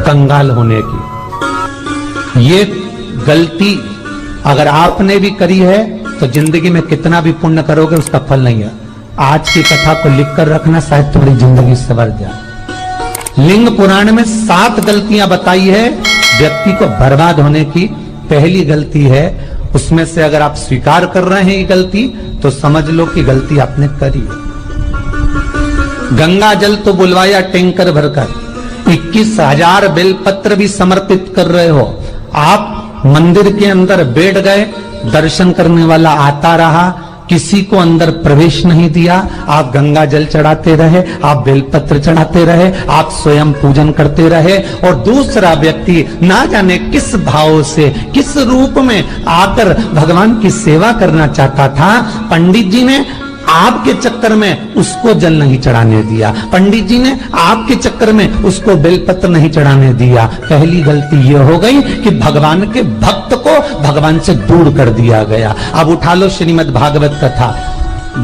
कंगाल होने की। ये गलती अगर आपने भी करी है तो जिंदगी में कितना भी पुण्य करोगे उसका फल नहीं है। आज की कथा को लिखकर रखना, शायद तुम्हारी जिंदगी संवर जाए। लिंग पुराण में 7 गलतियां बताई है व्यक्ति को बर्बाद होने की। पहली गलती है, उसमें से अगर आप स्वीकार कर रहे हैं ये गलती तो समझ लो कि गलती आपने करी है। गंगा जल तो बुलवाया टैंकर भरकर, 21,000 बेलपत्र भी समर्पित कर रहे हो। आप मंदिर के अंदर बैठ गए, दर्शन करने वाला आता रहा, किसी को अंदर प्रवेश नहीं दिया। आप गंगा जल चढ़ाते रहे, आप बेलपत्र चढ़ाते रहे, आप स्वयं पूजन करते रहे, और दूसरा व्यक्ति ना जाने किस भाव से, किस रूप में आकर भगवान की सेवा करना चाहता था। पंडित जी ने आपके चक्कर में उसको जल नहीं चढ़ाने दिया, पंडित जी ने आपके चक्कर में उसको बेलपत्र नहीं चढ़ाने दिया। पहली गलती यह हो गई कि भगवान के भक्त को भगवान से दूर कर दिया गया। अब उठा लो श्रीमद् भागवत कथा।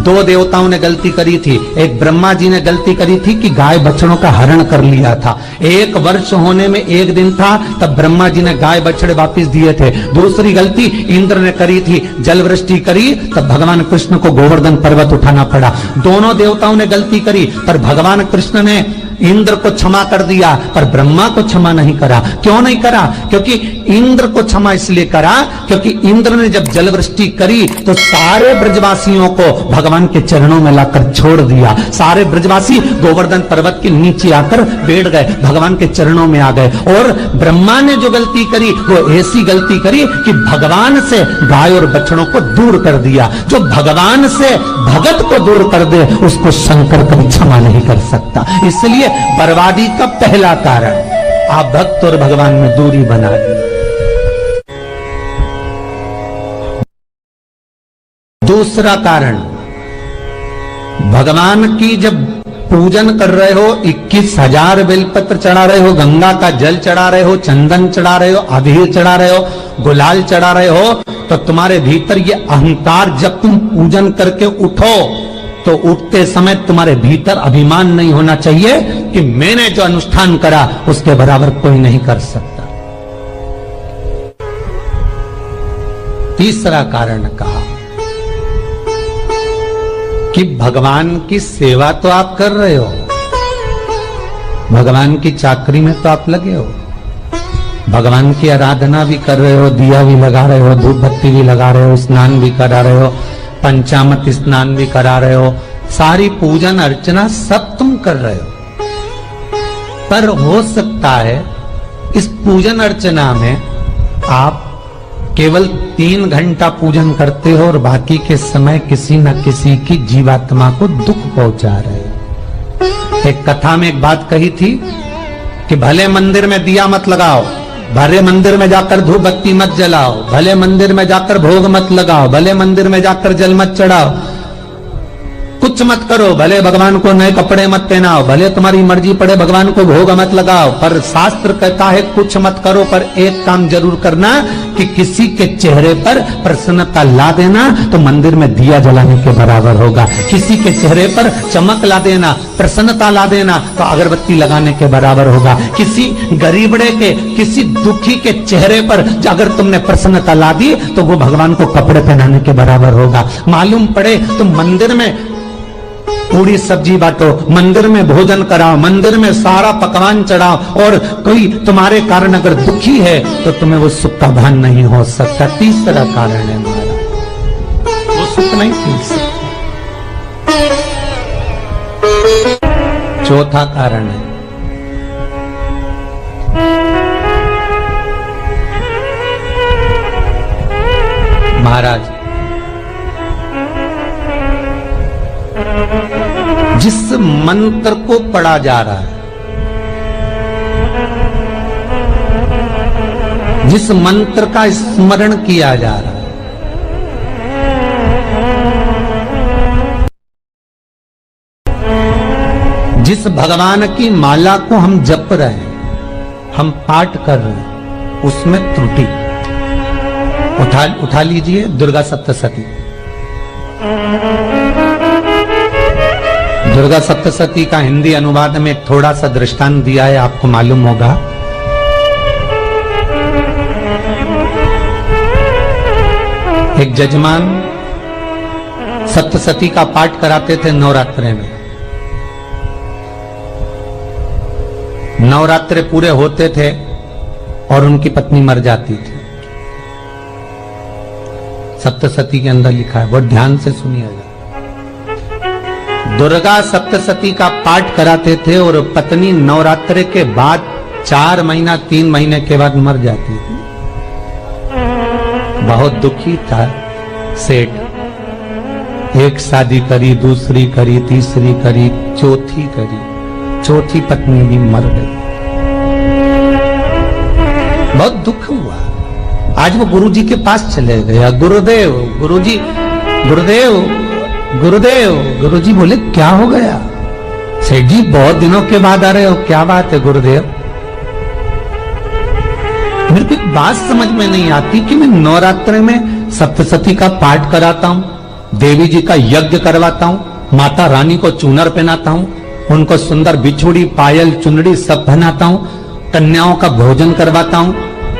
2 देवताओं ने गलती करी थी। एक ब्रह्मा जी ने गलती करी थी कि गाय बछड़ों का हरण कर लिया था। 1 वर्ष होने में 1 दिन था, तब ब्रह्मा जी ने गाय बछड़े वापस दिए थे। दूसरी गलती इंद्र ने करी थी, जल वृष्टि करी, तब भगवान कृष्ण को गोवर्धन पर्वत उठाना पड़ा। दोनों देवताओं ने गलती करी, पर भगवान कृष्ण ने इंद्र को क्षमा कर दिया, पर ब्रह्मा को क्षमा नहीं करा। क्यों नहीं करा? क्योंकि इंद्र को क्षमा इसलिए करा क्योंकि इंद्र ने जब जल वृष्टि करी तो सारे ब्रजवासियों को भगवान के चरणों में लाकर छोड़ दिया। सारे ब्रजवासी गोवर्धन पर्वत के नीचे आकर बैठ गए, भगवान के चरणों में आ गए। और ब्रह्मा ने जो गलती करी वो ऐसी गलती करी कि भगवान से गाय और बछड़ों को दूर कर दिया। जो भगवान से भगत को दूर कर दे उसको शंकर कभी क्षमा नहीं कर सकता। इसलिए बर्बादी का पहला कारण आप भक्त और भगवान में दूरी बना दी। दूसरा कारण, भगवान की जब पूजन कर रहे हो, 21,000 बेलपत्र चढ़ा रहे हो, गंगा का जल चढ़ा रहे हो, चंदन चढ़ा रहे हो, अबीर चढ़ा रहे हो, गुलाल चढ़ा रहे हो, तो तुम्हारे भीतर ये अहंकार, जब तुम पूजन करके उठो तो उठते समय तुम्हारे भीतर अभिमान नहीं होना चाहिए कि मैंने जो अनुष्ठान करा उसके बराबर कोई नहीं कर सकता। तीसरा कारण कहा कि भगवान की सेवा तो आप कर रहे हो, भगवान की चाकरी में तो आप लगे हो, भगवान की आराधना भी कर रहे हो, दिया भी लगा रहे हो, धूप बत्ती भी लगा रहे हो, स्नान भी करा रहे हो, पंचामृत स्नान भी करा रहे हो, सारी पूजन अर्चना सब तुम कर रहे हो। पर हो सकता है इस पूजन अर्चना में आप केवल 3 घंटा पूजन करते हो और बाकी के समय किसी न किसी की जीवात्मा को दुख पहुंचा रहे हो। एक कथा में एक बात कही थी कि भले मंदिर में दिया मत लगाओ, भले मंदिर में जाकर धूप बत्ती मत जलाओ, भले मंदिर में जाकर भोग मत लगाओ, भले मंदिर में जाकर जल मत चढ़ाओ, कुछ मत करो, भले भगवान को नए कपड़े मत पहनाओ, भले तुम्हारी मर्जी पड़े भगवान को भोग मत लगाओ, पर शास्त्र कहता है कुछ मत करो, पर एक काम जरूर करना कि किसी के चेहरे पर प्रसन्नता ला देना तो मंदिर में दिया जलाने के बराबर होगा। किसी के चेहरे पर चमक ला देना, प्रसन्नता ला देना तो अगरबत्ती लगाने के बराबर होगा। किसी गरीबड़े के, किसी दुखी के चेहरे पर अगर तुमने प्रसन्नता ला दी तो वो भगवान को कपड़े पहनाने के बराबर होगा। मालूम पड़े तो मंदिर में पूरी सब्जी बांटो, मंदिर में भोजन कराओ, मंदिर में सारा पकवान चढ़ाओ, और कोई तुम्हारे कारण अगर दुखी है तो तुम्हें वो सुख का भान नहीं हो सकता। तीसरा कारण है हमारा, वो सुख नहीं पी सकता। चौथा कारण है महाराज, जिस मंत्र को पढ़ा जा रहा है, जिस मंत्र का स्मरण किया जा रहा है, जिस भगवान की माला को हम जप रहे हैं, हम पाठ कर रहे हैं, उसमें त्रुटि उठा लीजिए। दुर्गा सप्तशती, दुर्गा सप्तशती का हिंदी अनुवाद में थोड़ा सा दृष्टांत दिया है, आपको मालूम होगा। जजमान सप्तशती का पाठ कराते थे नवरात्रे में। नवरात्रे पूरे होते थे और उनकी पत्नी मर जाती थी। सप्तशती के अंदर लिखा है, बहुत ध्यान से सुनिएगा। दुर्गा सप्तशती का पाठ कराते थे और पत्नी नवरात्रे के बाद 4 महीना 3 महीने के बाद मर जाती थी। बहुत दुखी था सेठ। एक शादी करी, दूसरी करी, तीसरी करी, चौथी करी, चौथी पत्नी भी मर गई। बहुत दुख हुआ। आज वो गुरुजी के पास चले गया, गुरुदेव, गुरुजी, गुरुदेव, गुरुदेव। गुरुजी बोले क्या हो गया? सेठ जी बहुत दिनों के बाद आ रहे हो, क्या बात है गुरुदेव? मेरे को एक बात समझ में नहीं आती कि मैं नवरात्रि में सप्तशती का पाठ कराता हूं, देवी जी का यज्ञ करवाता हूं, माता रानी को चूनर पहनाता हूं, उनको सुंदर बिछुड़ी, पायल, चुनरी सब पहनाता हूं, कन्याओं का भोजन करवाता हूं,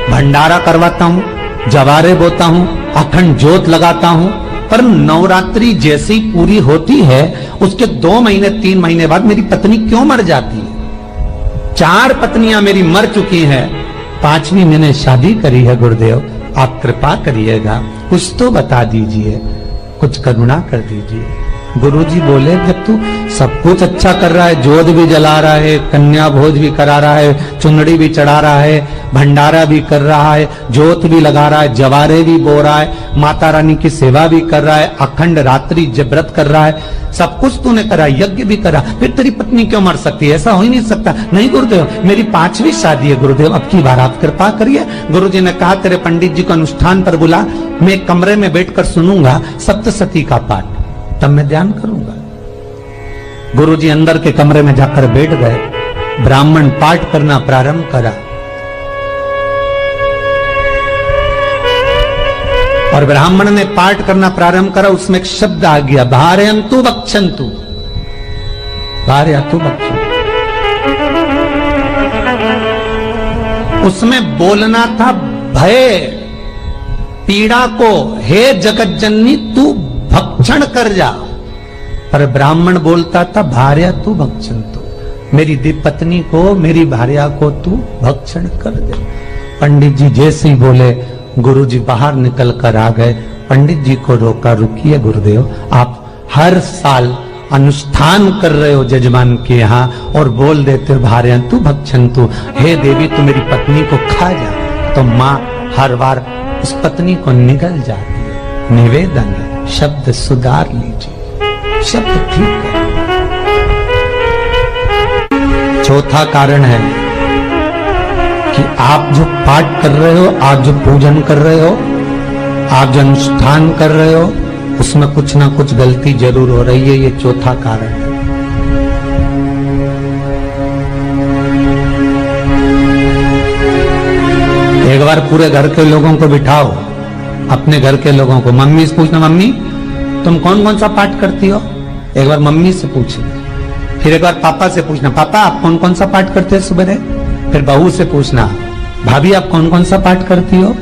भंडारा करवाता हूं, जवारे बोता हूं, अखंड ज्योत लगाता हूं, पर नवरात्रि जैसी पूरी होती है उसके 2 महीने 3 महीने बाद मेरी पत्नी क्यों मर जाती है? 4 पत्नियां मेरी मर चुकी हैं, 5वीं मैंने शादी करी है। गुरुदेव आप कृपा करिएगा, कुछ तो बता दीजिए, कुछ करुणा कर दीजिए। गुरुजी बोले जब तू सब कुछ अच्छा कर रहा है, जोत भी जला रहा है, कन्या भोज भी करा रहा है, चुनरी भी चढ़ा रहा है, भंडारा भी कर रहा है, जोत भी लगा रहा है, जवारे भी बो रहा है, माता रानी की सेवा भी कर रहा है, अखंड रात्रि व्रत कर रहा है, सब कुछ तूने करा, यज्ञ भी करा, फिर तेरी पत्नी क्यों मर सकती है? ऐसा हो ही नहीं सकता। नहीं गुरुदेव, मेरी 5वीं शादी है गुरुदेव, अब की बार आप कृपा करिए। गुरुजी ने कहा तेरे पंडित जी को अनुष्ठान पर बुला, मैं कमरे में बैठकर सुनूंगा सप्तशती का पाठ, तब मैं ध्यान करूंगा। गुरुजी अंदर के कमरे में जाकर बैठ गए, ब्राह्मण पाठ करना प्रारंभ करा और ब्राह्मण ने पाठ करना प्रारंभ करा। उसमें एक शब्द आ गया, भारयंतु वक्षंतु, भारयंतु वक्षंतु। उसमें बोलना था भय पीड़ा को, हे जगत जननी तू भक्षण कर जा, पर ब्राह्मण बोलता था भार्या तू भक्षण तू, मेरी पत्नी को, मेरी भार्या को तू भक्षण कर दे। पंडित जी जैसे ही बोले गुरुजी बाहर निकल कर आ गए। पंडित जी को रोका, रुकिए गुरुदेव, आप हर साल अनुष्ठान कर रहे हो जजमान के यहाँ और बोल देते हो भार्या तू भक्षण तू, हे देवी तू मेरी पत्नी को खा जा, तो माँ हर बार उस पत्नी को निगल जाती है। निवेदन है शब्द सुधार लीजिए, शब्द ठीक है। चौथा कारण है कि आप जो पाठ कर रहे हो, आप जो पूजन कर रहे हो, आप जो अनुष्ठान कर रहे हो, उसमें कुछ ना कुछ गलती जरूर हो रही है। ये चौथा कारण है। एक बार पूरे घर के लोगों को बिठाओ, अपने घर के लोगों को, मम्मी से पूछना मम्मी तुम कौन कौन सा पाठ करती हो? एक बार मम्मी से पूछना। फिर एक बार पापा से पूछना, पापा आप कौन कौन सा पाठ करते हो सुबह? फिर बहू से पूछना, भाभी आप कौन कौन सा पाठ करती हो?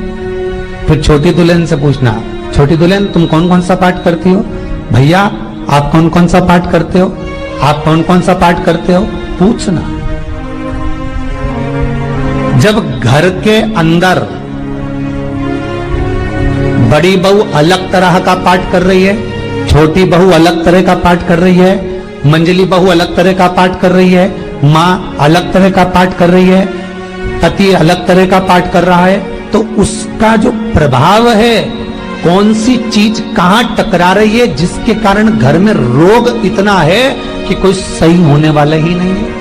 फिर छोटी दुल्हन से पूछना, छोटी दुल्हन तुम कौन कौन सा पाठ करती हो? भैया आप कौन कौन सा पाठ करते हो? आप कौन कौन सा पाठ करते हो? पूछना। जब घर के अंदर बड़ी बहू अलग तरह का पाठ कर रही है, छोटी बहू अलग तरह का पाठ कर रही है, मंजली बहू अलग तरह का पाठ कर रही है, माँ अलग तरह का पाठ कर रही है, पति अलग तरह का पाठ कर रहा है, तो उसका जो प्रभाव है, कौन सी चीज कहां टकरा रही है, जिसके कारण घर में रोग इतना है कि कोई सही होने वाला ही नहीं है।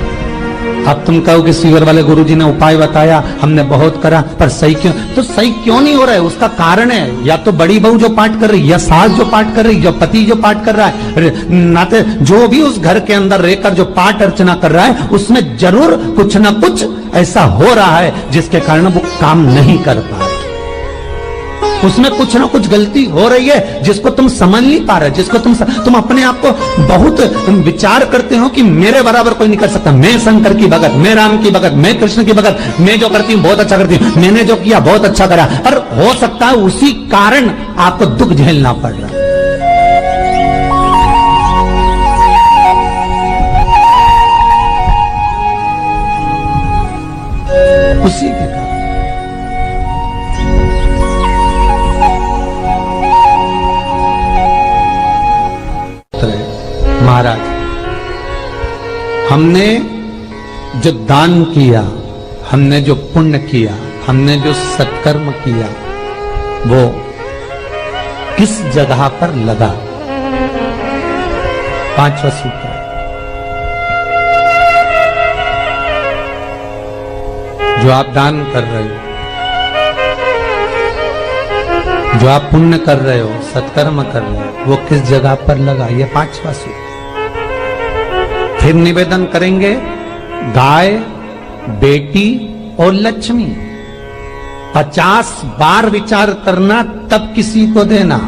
अब तुम कहो कि सीवर वाले गुरुजी ने उपाय बताया, हमने बहुत करा, पर सही क्यों? तो सही क्यों नहीं हो रहा है? उसका कारण है या तो बड़ी बहू जो पाठ कर रही, या सास जो पाठ कर रही, या पति जो पाठ कर रहा है, नाते जो भी उस घर के अंदर रहकर जो पाठ अर्चना कर रहा है, उसमें जरूर कुछ ना कुछ ऐसा हो रहा है जिसके कारण वो काम नहीं कर पा रहे। उसमें कुछ ना कुछ गलती हो रही है जिसको तुम समझ नहीं पा रहे, जिसको तुम अपने आप को बहुत विचार करते हो कि मेरे बराबर कोई नहीं कर सकता, मैं शंकर की भगत, मैं राम की भगत, मैं कृष्ण की भगत, मैं जो करती हूं बहुत अच्छा करती हूं, मैंने जो किया बहुत अच्छा करा। पर हो सकता है उसी कारण आपको दुख झेलना पड़ रहा है। उसी के कारण महाराज, हमने जो दान किया, हमने जो पुण्य किया, हमने जो सत्कर्म किया, वो किस जगह पर लगा? पांचवा सूत्र, जो आप दान कर रहे हो, जो आप पुण्य कर रहे हो, सत्कर्म कर रहे हो, वो किस जगह पर लगा? ये पांचवा सूत्र। फिर निवेदन करेंगे, गाय, बेटी और लक्ष्मी 50 बार विचार करना, तब किसी को देना।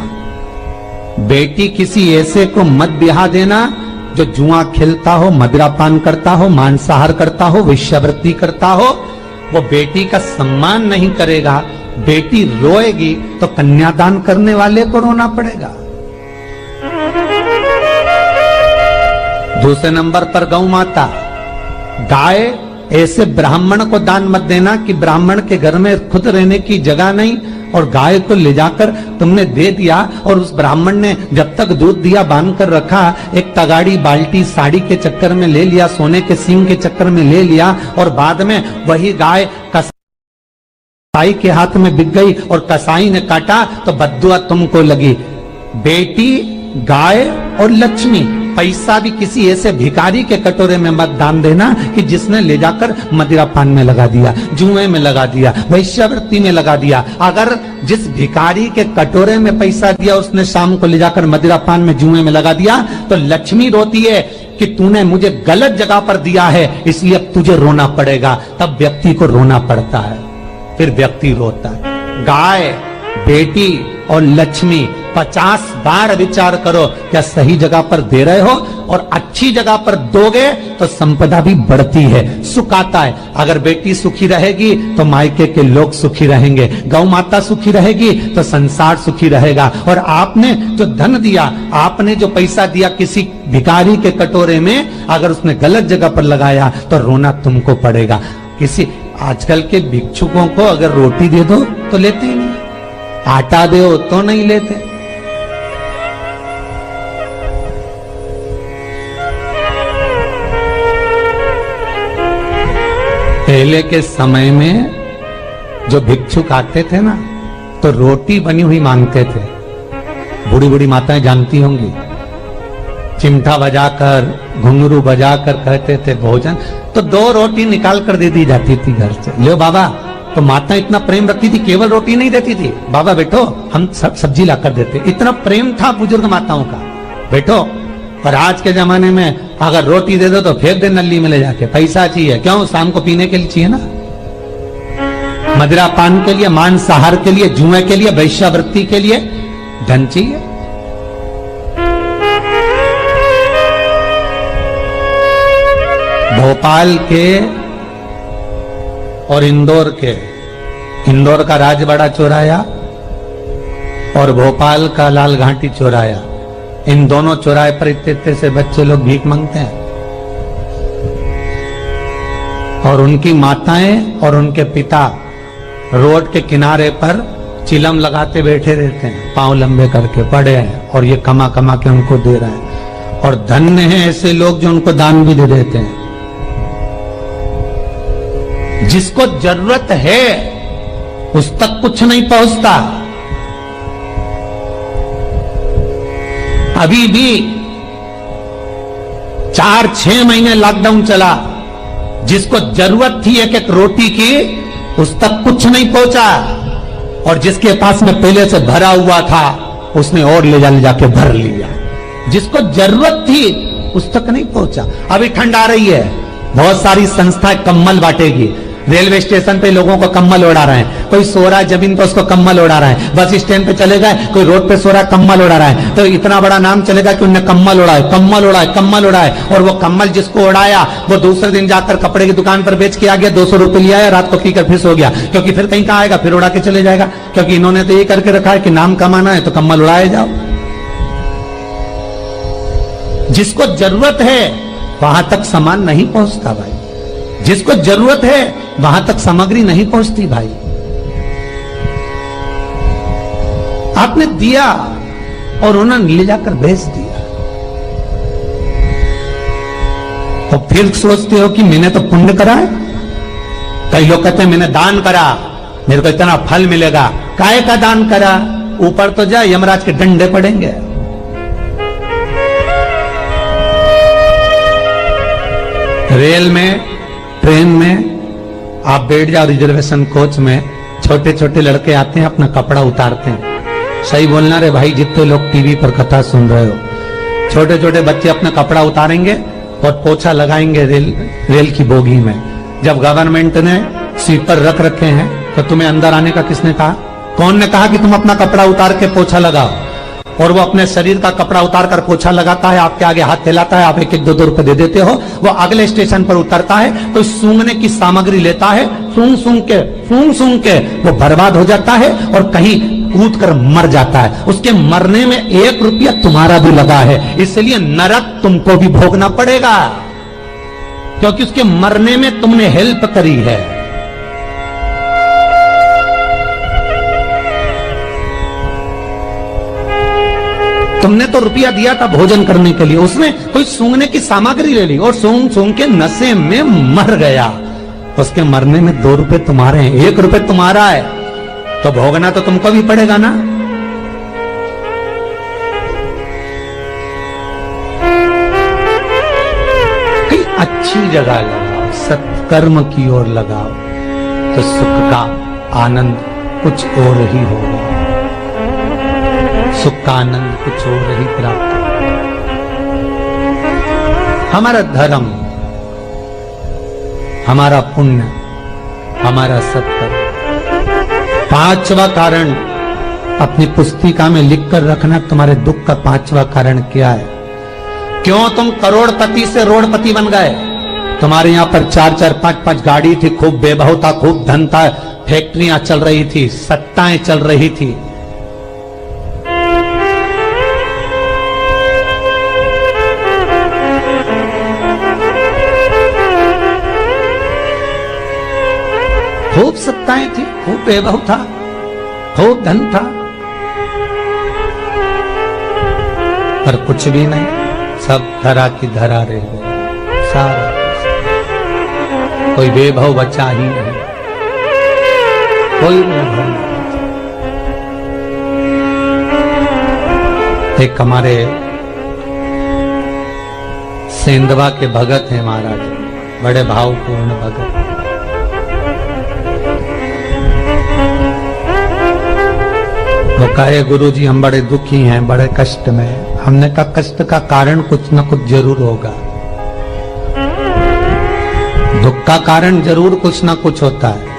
बेटी किसी ऐसे को मत ब्याह देना जो जुआ खेलता हो, मदिरापान करता हो, मांसाहार करता हो, वेश्यावृत्ति करता हो। वो बेटी का सम्मान नहीं करेगा। बेटी रोएगी तो कन्यादान करने वाले को रोना पड़ेगा। दूसरे नंबर पर गौ माता, गाय ऐसे ब्राह्मण को दान मत देना कि ब्राह्मण के घर में खुद रहने की जगह नहीं और गाय को ले जाकर तुमने दे दिया और उस ब्राह्मण ने जब तक दूध दिया बांध कर रखा, एक तगाड़ी बाल्टी साड़ी के चक्कर में ले लिया, सोने के सींग के चक्कर में ले लिया और बाद में वही गाय कसाई के हाथ में बिक गई और कसाई ने काटा तो बद्दुआ तुमको लगी। बेटी, गाय और लक्ष्मी, पैसा भी किसी ऐसे भिखारी के कटोरे में मत दान देना कि जिसने ले जाकर मदिरापान में लगा दिया, जुए में लगा दिया, वैश्यावृत्ति में लगा दिया। अगर जिस भिखारी के कटोरे में पैसा दिया उसने शाम को ले जाकर मदिरापान में, जुए में लगा दिया, तो लक्ष्मी रोती है कि तूने मुझे गलत जगह पर दिया है, इसलिए अब तुझे रोना पड़ेगा। तब व्यक्ति को रोना पड़ता है, फिर व्यक्ति रोता है। गाय, बेटी और लक्ष्मी 50 बार विचार करो, क्या सही जगह पर दे रहे हो? और अच्छी जगह पर दोगे तो संपदा भी बढ़ती है, सुख आता है। अगर बेटी सुखी रहेगी तो मायके के लोग सुखी रहेंगे, गौ माता सुखी रहेगी तो संसार सुखी रहेगा। और आपने जो धन दिया, आपने जो पैसा दिया किसी भिखारी के कटोरे में, अगर उसने गलत जगह पर लगाया तो रोना तुमको पड़ेगा। किसी आजकल के भिक्षुकों को अगर रोटी दे दो तो लेते ही नहीं, आटा दो तो नहीं लेते। पहले के समय में जो भिक्षुक आते थे ना, तो रोटी बनी हुई मांगते थे। बूढ़ी बूढ़ी माताएं जानती होंगी, चिमटा बजाकर, घुंघरू बजाकर कहते थे भोजन, तो 2 रोटी निकाल कर दे दी जाती थी घर से। लो बाबा, तो माता इतना प्रेम रखती थी, केवल रोटी नहीं देती थी, बाबा बैठो हम सब्जी लाकर देते। इतना प्रेम था बुजुर्ग माताओं का, बैठो। पर आज के जमाने में अगर रोटी दे दो तो फेंक दे नली में ले जाके। पैसा चाहिए, क्यों? शाम को पीने के लिए चाहिए ना, मदिरा पान के लिए, मांसाहार के लिए, जुए के लिए, वैश्यावृत्ति के लिए धन चाहिए। भोपाल के और इंदौर के, इंदौर का राजवाड़ा चौराया और भोपाल का लाल घाटी चौराया, इन दोनों चौराहे पर इतने से बच्चे लोग भीख मांगते हैं और उनकी माताएं और उनके पिता रोड के किनारे पर चिलम लगाते बैठे रहते हैं, पांव लंबे करके पड़े हैं और ये कमा कमा के उनको दे रहे हैं। और धन्य हैं ऐसे लोग जो उनको दान भी दे देते हैं। जिसको जरूरत है उस तक कुछ नहीं पहुंचता। अभी भी 4-6 महीने लॉकडाउन चला, जिसको जरूरत थी एक रोटी की उस तक कुछ नहीं पहुंचा, और जिसके पास में पहले से भरा हुआ था उसने और ले जाके भर लिया। जिसको जरूरत थी उस तक नहीं पहुंचा। अभी ठंड आ रही है, बहुत सारी संस्थाएं कंबल बांटेगी, रेलवे स्टेशन पे लोगों को कम्बल उड़ा रहे हैं, कोई सो रहा है जमीन पे उसको कम्बल उड़ा रहा है, बस स्टैंड पे चले गए कोई रोड पे सो रहा है कम्बल उड़ा रहा है, तो इतना बड़ा नाम चलेगा कि उनने कम्बल उड़ाए, कम्बल उड़ाए, कम्बल उड़ाए। और वो कम्बल जिसको उड़ाया वो दूसरे दिन जाकर कपड़े की दुकान पर बेच के आ गया, 200 रुपए लिया है, रात को पीकर फिर सो गया, क्योंकि फिर कहीं कहाँ आएगा, फिर उड़ा के चले जाएगा, क्योंकि इन्होंने तो ये करके रखा है कि नाम कमाना है तो कम्बल उड़ाए जाओ। जिसको जरूरत है वहां तक सामान नहीं पहुंचता भाई, जिसको जरूरत है वहां तक सामग्री नहीं पहुंचती भाई। आपने दिया और उन्होंने ले जाकर बेच दिया, तो फिर सोचते हो कि मैंने तो पुण्य करा है। कई लोग कहते हैं मैंने दान करा, मेरे को इतना फल मिलेगा। काय का दान करा? ऊपर तो जा, यमराज के डंडे पड़ेंगे। रेल में, ट्रेन में आप बैठ जाओ, रिजर्वेशन कोच में छोटे छोटे लड़के आते हैं, अपना कपड़ा उतारते हैं। सही बोलना रे भाई, जितने लोग टीवी पर कथा सुन रहे हो, छोटे छोटे बच्चे अपना कपड़ा उतारेंगे और पोछा लगाएंगे रेल की बोगी में। जब गवर्नमेंट ने स्वीपर रख रखे हैं तो तुम्हें अंदर आने का किसने कहा? कौन ने कहा कि तुम अपना कपड़ा उतार के पोछा लगाओ? और वो अपने शरीर का कपड़ा उतार कर पोछा लगाता है, आपके आगे हाथ फैलाता है, आप 1-1, 2-2 रुपए दे देते हो। वो अगले स्टेशन पर उतरता है तो सूंघने की सामग्री लेता है, सूंघ सूंघ के वो बर्बाद हो जाता है और कहीं कूद कर मर जाता है। उसके मरने में 1 रुपया तुम्हारा भी लगा है, इसलिए नरक तुमको भी भोगना पड़ेगा, क्योंकि उसके मरने में तुमने हेल्प करी है। तुमने तो रुपया दिया था भोजन करने के लिए, उसने कोई सूंघने की सामग्री ले ली और सूंघ सूंघ के नशे में मर गया। उसके मरने में 2 रुपए तुम्हारे हैं, 1 रुपए तुम्हारा है, तो भोगना तो तुमको भी पड़ेगा ना। कहीं अच्छी जगह लगाओ, सत्कर्म की ओर लगाओ, तो सुख का आनंद कुछ और ही होगा, सुख का आनंद कुछ और ही प्राप्त होगा। हमारा धर्म, हमारा पुण्य, हमारा सत्कर्म। 5वां कारण अपनी पुस्तिका में लिखकर रखना, तुम्हारे दुख का 5वां कारण क्या है? क्यों तुम करोड़पति से रोड़पति बन गए? तुम्हारे यहां पर 4-4, 5-5 गाड़ी थी, खूब वैभव था, खूब धन था, फैक्ट्रियां चल रही थी, सत्ताएं चल रही थी। खूब सत्ताएं थी, खूब वैभव था, खूब धन था, पर कुछ भी नहीं, सब धरा की धरा रह गए। सारा कोई वैभव बचा ही नहीं, कोई वैभव नहीं। एक हमारे सेंधवा के भगत हैं महाराज, बड़े भावपूर्ण भगत। वो कहे गुरुजी हम बड़े दुखी हैं, बड़े कष्ट में। हमने कहा कष्ट का कारण कुछ न कुछ जरूर होगा, दुख का कारण जरूर कुछ न कुछ होता है।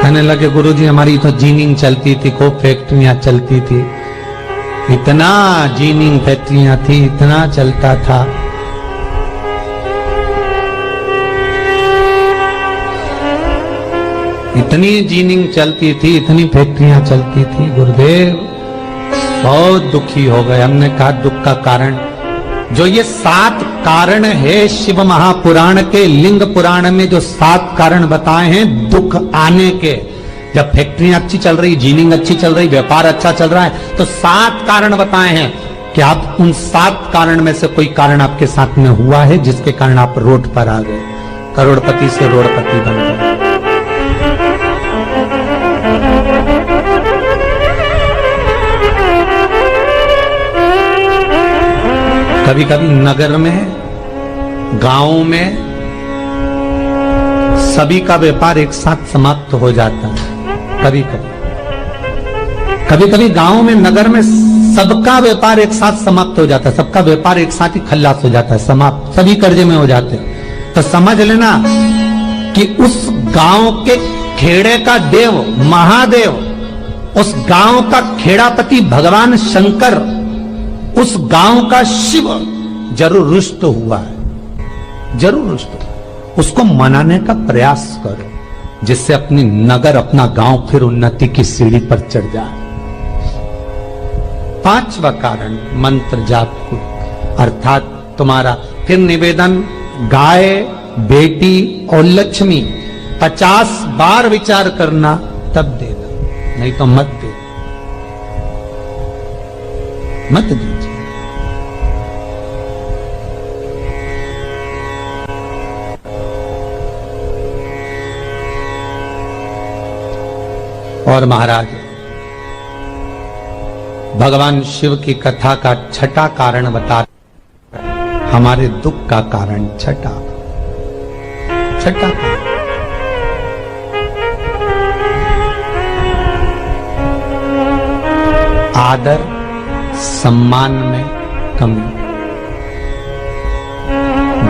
कहने लगे गुरुजी हमारी तो जीनिंग चलती थी, खूब फैक्ट्रियां चलती थी, इतना जीनिंग फैक्ट्रियां थी, इतना चलता था। इतनी जीनिंग चलती थी, इतनी फैक्ट्रियां चलती थी, गुरुदेव बहुत दुखी हो गए। हमने कहा दुख का कारण, जो ये 7 कारण है शिव महापुराण के, लिंग पुराण में जो 7 कारण बताए हैं दुख आने के, जब फैक्ट्रियां अच्छी चल रही, जीनिंग अच्छी चल रही, व्यापार अच्छा चल रहा है, तो 7 कारण बताए हैं कि आप उन 7 कारण में से कोई कारण आपके साथ में हुआ है जिसके कारण आप रोड पर आ गए, करोड़पति से रोड़पति बन गए। कभी कभी नगर में, गांव में सभी का व्यापार एक साथ समाप्त हो जाता है। कभी कभी गांव में, नगर में सबका व्यापार एक साथ समाप्त हो जाता है, सबका व्यापार एक साथ ही खल्लास हो जाता है, समाप्त, सभी कर्जे में हो जाते हैं। तो समझ लेना कि उस गांव के खेड़े का देव महादेव, उस गांव का खेड़ापति भगवान शंकर, उस गांव का शिव जरूर रुष्ट हुआ है, जरूर रुष्ट हुआ। उसको मनाने का प्रयास करो, जिससे अपनी नगर, अपना गांव फिर उन्नति की सीढ़ी पर चढ़ जाए। पांचवा कारण मंत्र जाप को, अर्थात तुम्हारा फिर निवेदन, गाय, बेटी और लक्ष्मी 50 बार विचार करना, तब देना, नहीं तो मत दे, मत दीजिए। और महाराज भगवान शिव की कथा का छठा कारण बता, हमारे दुख का कारण छठा आदर सम्मान में कमी।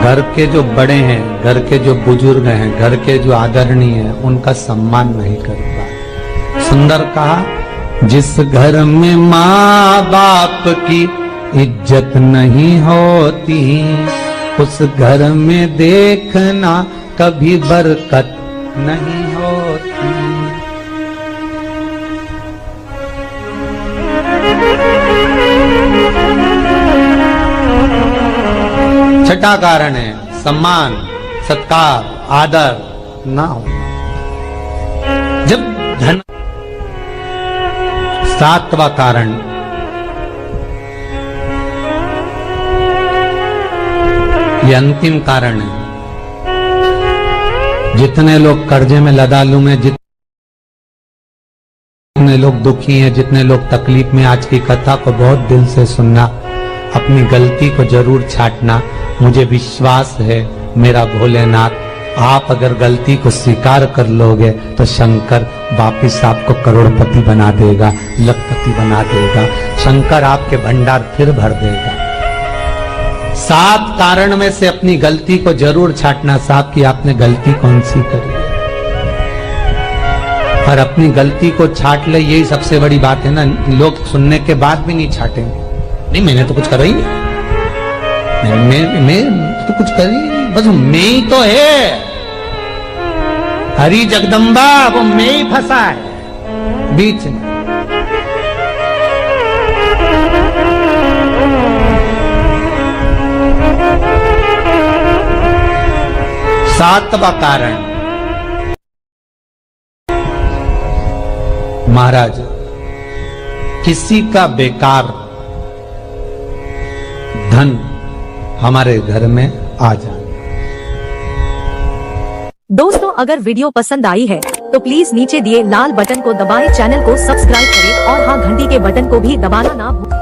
घर के जो बड़े हैं, घर के जो बुजुर्ग हैं, घर के जो आदरणीय हैं, उनका सम्मान नहीं कर पाए। सुंदर कहा, जिस घर में माँ बाप की इज्जत नहीं होती, उस घर में देखना कभी बरकत नहीं होती। छठा कारण है सम्मान, सत्कार, आदर ना होना। जब धन, सातवां कारण ये अंतिम कारण है। जितने लोग कर्जे में, लदालू में, जितने लोग दुखी हैं, जितने लोग तकलीफ में, आज की कथा को बहुत दिल से सुनना, अपनी गलती को जरूर छांटना। मुझे विश्वास है मेरा भोलेनाथ, आप अगर गलती को स्वीकार कर लोगे तो शंकर वापिस आपको करोड़पति बना देगा, लखपति बना देगा। शंकर आपके भंडार फिर भर देगा। 7 कारण में से अपनी गलती को जरूर छांटना। साहब कि आपने गलती कौन सी करी, और अपनी गलती को छांट ले, यही सबसे बड़ी बात है ना। लोग सुनने के बाद भी नहीं छाटेंगे, नहीं मैंने तो कुछ करा ही नहीं, मैं तो कुछ करी नहीं, बस मैं ही तो है, हरी जगदम्बा वो मैं ही फंसा है बीच में। सातवां कारण महाराज, किसी का बेकार धन हमारे घर में आ जाए। दोस्तों, अगर वीडियो पसंद आई है तो प्लीज नीचे दिए लाल बटन को दबाएं, चैनल को सब्सक्राइब करें और हाँ, घंटी के बटन को भी दबाना ना भूलें।